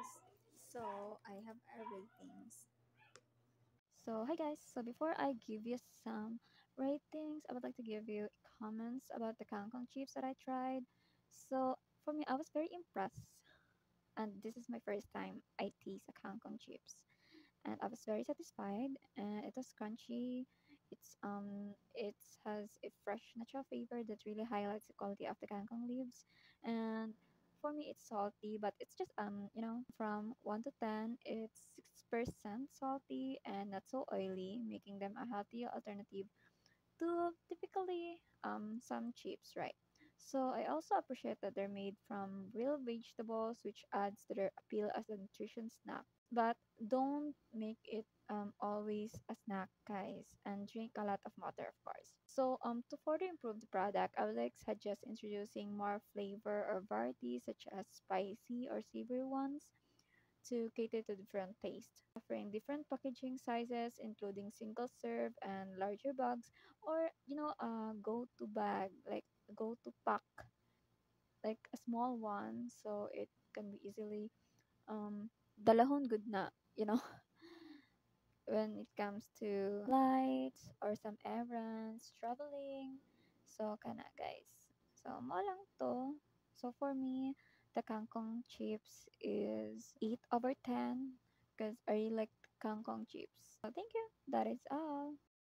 guys. So I have our ratings. So, hi guys. So, before I give you some ratings, I would like to give you comments about the kangkong chips that I tried. So, for me, I was very impressed, and this is my first time I taste a kangkong chips, and I was very satisfied. It was crunchy. It has a fresh natural flavor that really highlights the quality of the kangkong leaves, and for me, it's salty, but it's just from 1 to 10, it's 6% salty and not so oily, making them a healthy alternative to typically some chips, right? So I also appreciate that they're made from real vegetables, which adds to their appeal as a nutrition snack. But don't make it always a snack, guys, and drink a lot of water, of course. So to further improve the product, I would like to suggest introducing more flavor or varieties such as spicy or savory ones to cater to different tastes, offering different packaging sizes, including single serve and larger bags, or go to bag, like go to pack, like a small one, so it can be easily dalahon good na, you know, when it comes to flights or some errands, traveling. So, kana guys. So, mo lang to. So, for me, the kangkong chips is 8/10 because I really like kangkong chips. So, thank you. That is all.